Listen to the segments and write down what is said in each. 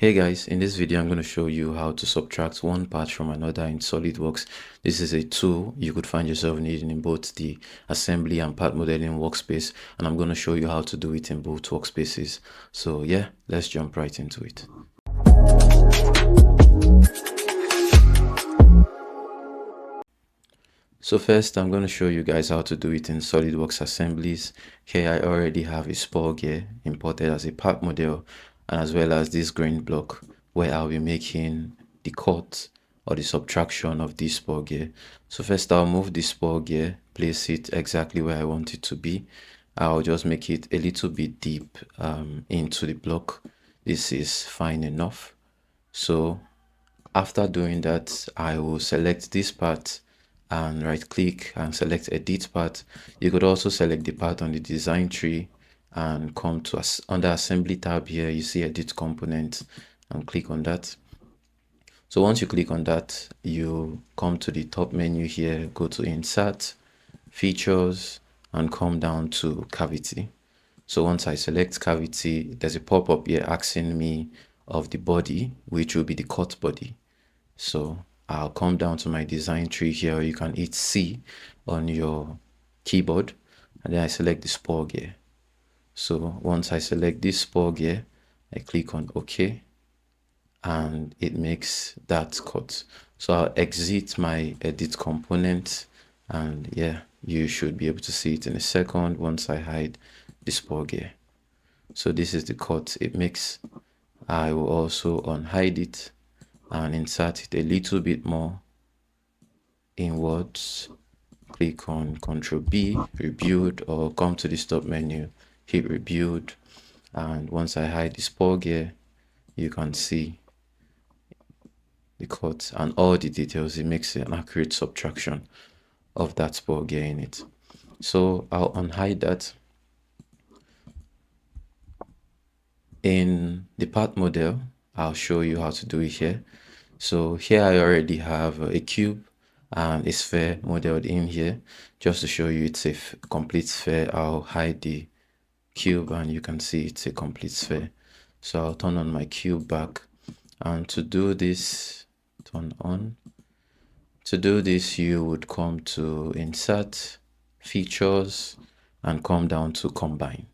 Hey guys, in this video I'm going to show you how to subtract one part from another in SolidWorks. This is a tool you could find yourself needing in both the assembly and part modeling workspace, and I'm going to show you how to do it in both workspaces. So yeah, let's jump right into it. So first I'm going to show you guys how to do it in SolidWorks assemblies. Here I already have a spur gear imported as a part model, and as well as this grain block where I'll be making the cut or the subtraction of this spur gear. So first I'll move the spur gear, place it exactly where I want it to be. I'll just make it a little bit deep into the block. This is fine enough. So after doing that, I will select this part and right click and select edit part. You could also select the part on the design tree and come to under assembly tab. Here you see edit component and click on that. So once you click on that, you come to the top menu here, go to insert, features, and come down to cavity. So once I select cavity, there's a pop-up here asking me of the body, which will be the cut body. So I'll come down to my design tree here, or you can hit C on your keyboard, and then I select the spur gear. So once I select this spur gear, I click on OK, and it makes that cut. So I'll exit my edit component, and yeah, you should be able to see it in a second once I hide the spur gear. So this is the cut it makes. I will also unhide it and insert it a little bit more inwards. Click on Ctrl B, rebuild, or come to the stop menu, hit rebuild, and once I hide the spur gear, you can see the cut and all the details. It makes an accurate subtraction of that spur gear in it. So I'll unhide that. In the part model, I'll show you how to do it here. So here I already have a cube and a sphere modeled in here. Just to show you it's a complete sphere, I'll hide the cube and you can see it's a complete sphere. So I'll turn on my cube back, and to do this, turn on. To do this, you would come to insert, features, and come down to combine.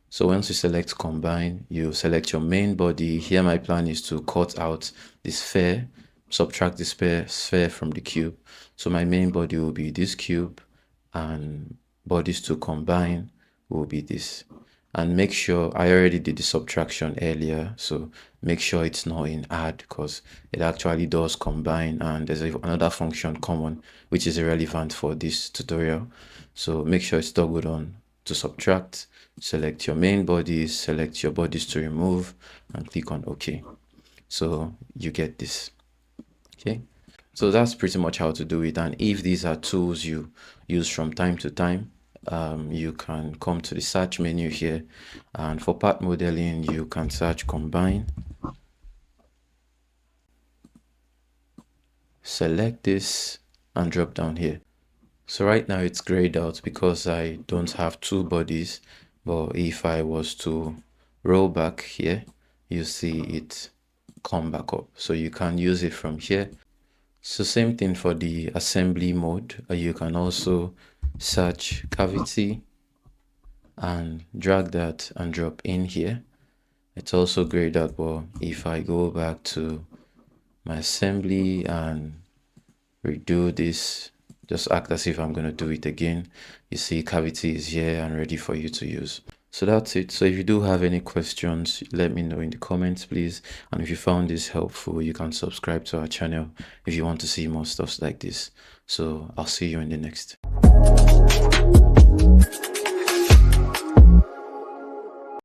So once you select combine, you select your main body. Here my plan is to cut out the sphere, subtract the sphere from the cube. So my main body will be this cube, and bodies to combine will be this. And make sure, I already did the subtraction earlier, so make sure it's not in add, because it actually does combine, and there's another function common which is irrelevant for this tutorial. So make sure it's toggled on to subtract. Select your main bodies, select your bodies to remove, and click on OK. So you get this. Okay, so that's pretty much how to do it. And if these are tools you use from time to time, you can come to the search menu here, and for part modeling you can search combine, select this and drop down here. So right now it's grayed out because I don't have two bodies, but if I was to roll back here, you see it come back up. So you can use it from here. So same thing for the assembly mode. You can also search cavity and drag that and drop in here. It's also grayed out, but if I go back to my assembly and redo this, just act as if I'm going to do it again, you see cavity is here and ready for you to use. So that's it. So if you do have any questions, let me know in the comments, please. And if you found this helpful, you can subscribe to our channel if you want to see more stuff like this. So I'll see you in the next.